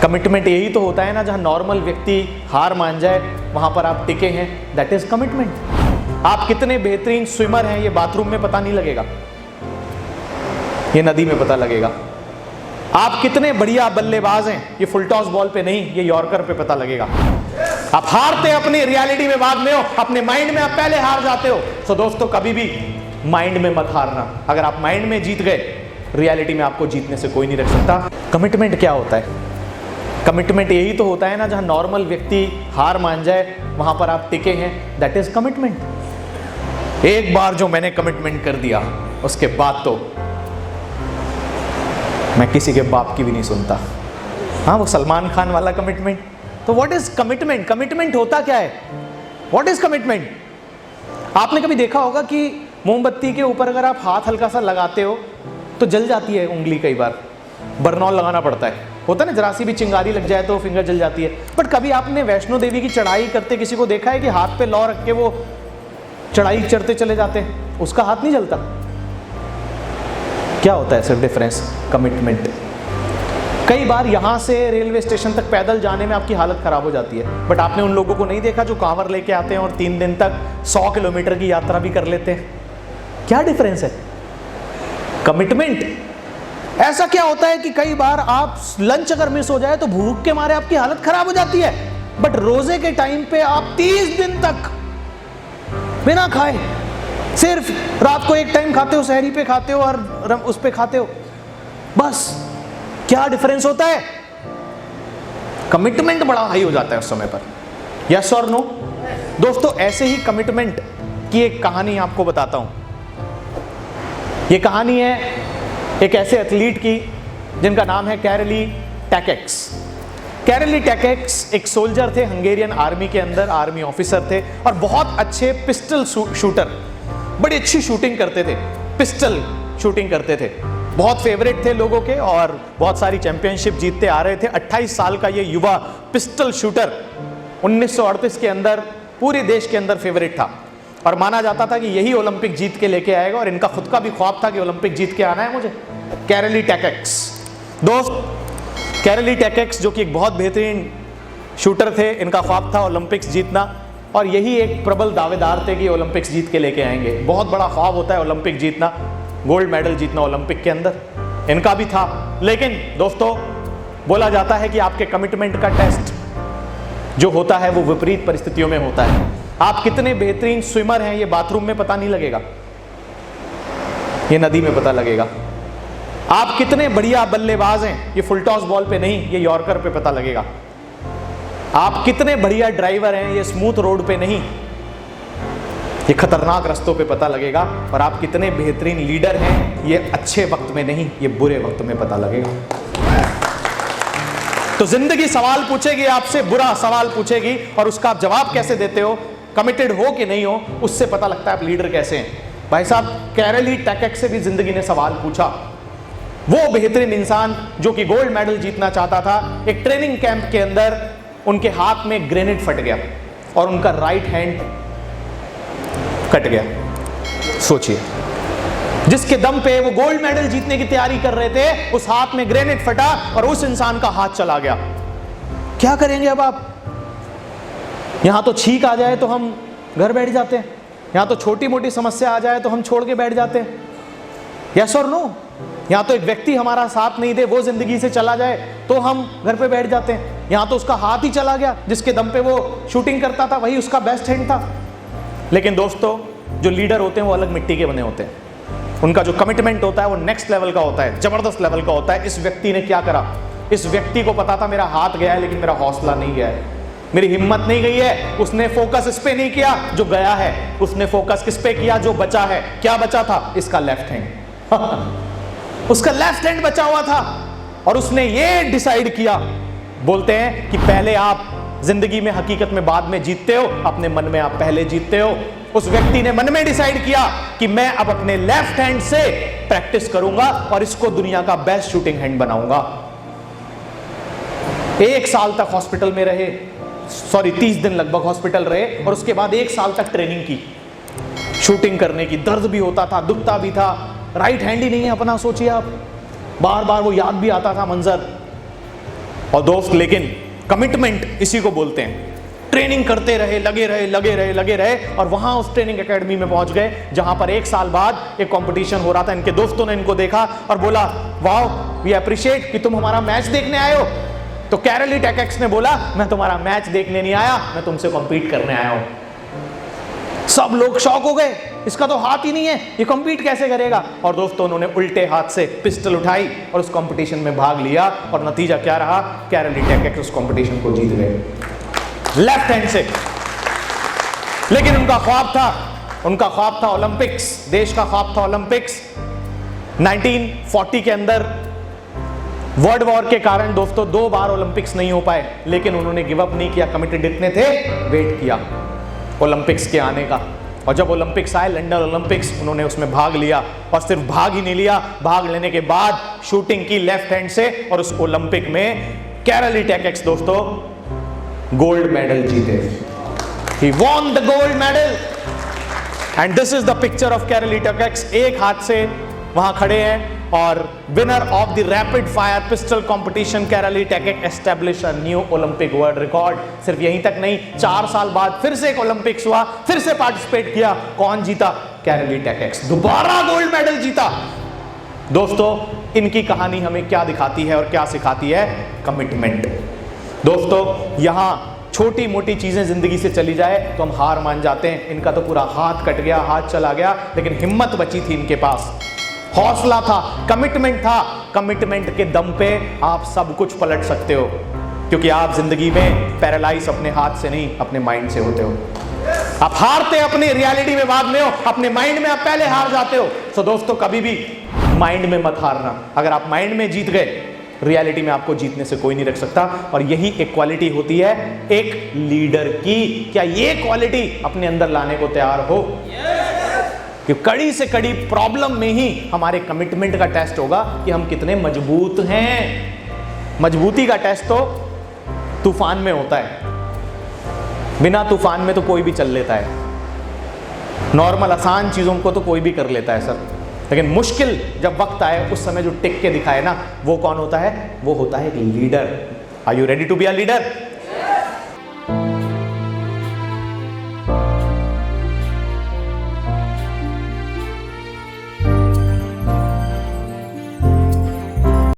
Commitment यही तो होता है ना, जहां नॉर्मल व्यक्ति हार मान जाए वहां पर आप टिके हैं, दैट इज कमिटमेंट। आप कितने बेहतरीन स्विमर हैं ये बाथरूम में पता नहीं लगेगा, ये नदी में पता लगेगा। आप कितने बढ़िया बल्लेबाज हैं ये फुल टॉस बॉल पे नहीं, ये यॉर्कर पे पता लगेगा। आप हारते अपनी रियलिटी में बाद में हो, अपने माइंड में आप पहले हार जाते हो। तो दोस्तों कभी भी माइंड में मत हारना। अगर आप माइंड में जीत गए, रियलिटी में आपको जीतने से कोई नहीं रख सकता। कमिटमेंट क्या होता है? कमिटमेंट यही तो होता है ना, जहां नॉर्मल व्यक्ति हार मान जाए वहां पर आप टिके हैं, दैट इज कमिटमेंट। एक बार जो मैंने कमिटमेंट कर दिया उसके बाद तो मैं किसी के बाप की भी नहीं सुनता। हाँ, वो सलमान खान वाला कमिटमेंट। तो व्हाट इज कमिटमेंट? कमिटमेंट होता क्या है? What is commitment? आपने कभी देखा होगा कि मोमबत्ती के ऊपर अगर आप हाथ हल्का सा लगाते हो तो जल जाती है उंगली, कई बार बर्नॉल लगाना पड़ता है, होता है ना, जरा सी भी चिंगारी लग जाए तो फिंगर जल जाती है। बट कभी आपने वैष्णो देवी की चढ़ाई करते किसी को देखा है कि हाथ पे लौ रख के वो चढ़ाई चढ़ते चले जाते हैं, उसका हाथ नहीं जलता? क्या होता है सिर्फ डिफरेंस? कमिटमेंट। कई बार यहां से रेलवे स्टेशन तक पैदल जाने में आपकी हालत खराब हो जाती है, बट आपने उन लोगों को नहीं देखा जो कांवर लेके आते हैं और 3 दिन तक 100 किलोमीटर की यात्रा भी कर लेते हैं। क्या डिफरेंस है? कमिटमेंट। ऐसा क्या होता है कि कई बार आप लंच अगर मिस हो जाए तो भूख के मारे आपकी हालत खराब हो जाती है, बट रोजे के टाइम पे आप 30 दिन तक बिना खाए, सिर्फ रात को एक टाइम खाते हो, सहरी पे खाते हो और उस पे खाते हो, बस। क्या डिफरेंस होता है? कमिटमेंट बड़ा हाई हो जाता है उस समय पर। यस और नो? दोस्तों ऐसे ही कमिटमेंट की एक कहानी आपको बताता हूं। ये कहानी है एक ऐसे एथलीट की जिनका नाम है कैरली टैकेक्स। कैरली टैकेक्स एक सोल्जर थे, हंगेरियन आर्मी के अंदर आर्मी ऑफिसर थे और बहुत अच्छे पिस्टल शूटर, बड़ी अच्छी शूटिंग करते थे, पिस्टल शूटिंग करते थे, बहुत फेवरेट थे लोगों के और बहुत सारी चैंपियनशिप जीतते आ रहे थे। 28 साल का ये युवा पिस्टल शूटर 1938 के अंदर पूरे देश के अंदर फेवरेट था और माना जाता था कि यही ओलंपिक जीत के लेके आएगा, और इनका खुद का भी ख्वाब था कि ओलंपिक जीत के आना है मुझे। कैरली टैकेक्स दोस्त, कैरली टैकेक्स जो कि एक बहुत बेहतरीन शूटर थे, इनका ख्वाब था ओलंपिक्स जीतना और यही एक प्रबल दावेदार थे कि ओलंपिक्स जीत के लेके आएंगे। बहुत बड़ा ख्वाब होता है ओलंपिक जीतना, गोल्ड मेडल जीतना ओलंपिक के अंदर, इनका भी था। लेकिन दोस्तों बोला जाता है कि आपके कमिटमेंट का टेस्ट जो होता है वो विपरीत परिस्थितियों में होता है। आप कितने बेहतरीन स्विमर हैं ये बाथरूम में पता नहीं लगेगा, ये नदी में पता लगेगा। आप कितने बढ़िया बल्लेबाज हैं ये फुल टॉस बॉल पे नहीं, ये यॉर्कर पे पता लगेगा। आप कितने बढ़िया ड्राइवर हैं ये स्मूथ रोड पे नहीं, ये खतरनाक रास्तों पे पता लगेगा। और आप कितने बेहतरीन लीडर हैं ये अच्छे वक्त में नहीं, ये बुरे वक्त में पता लगेगा। तो जिंदगी सवाल पूछेगी आपसे, बुरा सवाल पूछेगी, और उसका आप जवाब कैसे देते हो, कमिटेड हो कि नहीं हो, उससे पता लगता है आप लीडर कैसे हैं। भाई साहब, कैरली टैकेक्स से भी जिंदगी ने सवाल पूछा। वो बेहतरीन इंसान जो कि गोल्ड मेडल जीतना चाहता था, एक ट्रेनिंग कैंप के अंदर उनके हाथ में ग्रेनेड फट गया और उनका राइट हैंड कट गया। सोचिए, जिसके दम पे वो गोल्ड मेडल जीतने की तैयारी कर रहे थे, उस हाथ में ग्रेनेड फटा और उस इंसान का हाथ चला गया। क्या करेंगे अब आप? यहां तो छींक आ जाए तो हम घर बैठ जाते हैं, यहां तो छोटी मोटी समस्या आ जाए तो हम छोड़ के बैठ जाते हैं। यस और नो? यहां तो एक व्यक्ति हमारा साथ नहीं दे, वो जिंदगी से चला जाए तो हम घर पे बैठ जाते हैं। यहां तो उसका हाथ ही चला गया, जिसके दम पे वो शूटिंग करता था, वही उसका बेस्ट हैंड था। लेकिन दोस्तों, जो लीडर होते हैं वो अलग मिट्टी के बने होते हैं। उनका जो कमिटमेंट होता है वो नेक्स्ट लेवल का होता है, जबरदस्त लेवल का होता है। इस व्यक्ति ने क्या करा? इस व्यक्ति को पता था मेरा हाथ गया है लेकिन मेरा हौसला नहीं गया है, मेरी हिम्मत नहीं गई है। उसने फोकस इस पे नहीं किया जो गया है, उसने फोकस किस पे किया जो बचा है। क्या बचा था? इसका लेफ्ट हैंड उसका लेफ्ट हैंड बचा हुआ था और उसने ये डिसाइड किया। बोलते हैं कि पहले आप जिंदगी में हकीकत में बाद में जीतते हो, अपने मन में आप पहले जीतते हो। उस व्यक्ति ने मन में डिसाइड किया कि मैं अब अपने लेफ्ट हैंड से प्रैक्टिस करूंगा और इसको दुनिया का बेस्ट शूटिंग हैंड बनाऊंगा। 1 साल तक हॉस्पिटल में रहे, 30 दिन लगभग हॉस्पिटल रहे और उसके बाद 1 साल तक ट्रेनिंग की शूटिंग करने की। दर्द भी होता था, दुखता भी था, राइट हैंड ही नहीं है अपना, सोचिए आप, बार बार वो याद भी आता था मंजर। और दोस्त लेकिन कमिटमेंट इसी को बोलते हैं। ट्रेनिंग करते रहे, लगे रहे और वहां उस ट्रेनिंग एकेडमी में पहुंच गए जहां पर 1 साल बाद एक कंपटीशन हो रहा था। इनके दोस्तों ने इनको देखा और बोला, वाओ वी अप्रिशिएट कि तुम हमारा मैच देखने आए हो। तो कैरली टेकेक्स ने बोला, मैं तुम्हारा मैच देखने नहीं आया, मैं तुमसे कॉम्पीट करने आया हूं। सब लोग शॉक हो गए, इसका तो हाथ ही नहीं है, ये कॉम्पीट कैसे करेगा। और दोस्तों उन्होंने उल्टे हाथ से पिस्टल उठाई और उस कंपटीशन में भाग लिया और नतीजा क्या रहा, कैरली टेकेक्स उस कंपटीशन को जीत गए लेफ्ट हैंड से। लेकिन उनका ख्वाब था ओलंपिक्स, देश का ख्वाब था ओलंपिक्स। 1940 के अंदर वर्ल्ड वॉर के कारण दोस्तों 2 बार ओलंपिक्स नहीं हो पाए, लेकिन उन्होंने गिव अप नहीं किया, कमिटेड इतने थे, वेट किया ओलंपिक्स के आने का। और जब ओलंपिक्स आए, लंदन ओलंपिक्स, उन्होंने उसमें भाग लिया और सिर्फ भाग ही नहीं लिया, भाग लेने के बाद शूटिंग की लेफ्ट हैंड से और उस ओलंपिक में कैरली टेकेक्स दोस्तों गोल्ड मेडल जीते। He won the gold medal and this is the picture of Karoly Takacs. एक हाथ से वहां खड़े हैं और winner of the rapid fire pistol competition Karoly Takacs establish a new Olympic world record. सिर्फ यहीं तक नहीं, 4 साल बाद फिर से एक ओलंपिक्स हुआ, फिर से पार्टिसिपेट किया। कौन जीता? कैरली टेकेक्स, दोबारा गोल्ड मेडल जीता। दोस्तों इनकी कहानी हमें क्या दिखाती है और क्या सिखाती है? कमिटमेंट। दोस्तों यहां छोटी मोटी चीजें जिंदगी से चली जाए तो हम हार मान जाते हैं। इनका तो पूरा हाथ कट गया, हाथ चला गया, लेकिन हिम्मत बची थी इनके पास, हौसला था, कमिटमेंट था। कमिटमेंट के दम पे आप सब कुछ पलट सकते हो, क्योंकि आप जिंदगी में पैरालाइज अपने हाथ से नहीं, अपने माइंड से होते हो। आप हारते अपनी रियलिटी में बाद में हो, अपने माइंड में आप पहले हार जाते हो। तो दोस्तों कभी भी माइंड में मत हारना। अगर आप माइंड में जीत गए, रियलिटी में आपको जीतने से कोई नहीं रख सकता। और यही एक क्वालिटी होती है एक लीडर की। क्या ये क्वालिटी अपने अंदर लाने को तैयार हो? कि कड़ी से कड़ी प्रॉब्लम में ही हमारे कमिटमेंट का टेस्ट होगा कि हम कितने मजबूत हैं। मजबूती का टेस्ट तो तूफान में होता है, बिना तूफान में तो कोई भी चल लेता है। नॉर्मल आसान चीजों को तो कोई भी कर लेता है सर, लेकिन मुश्किल जब वक्त आए उस समय जो टिक के दिखाए ना, वो कौन होता है? वो होता है एक leader. Are you ready to be a leader?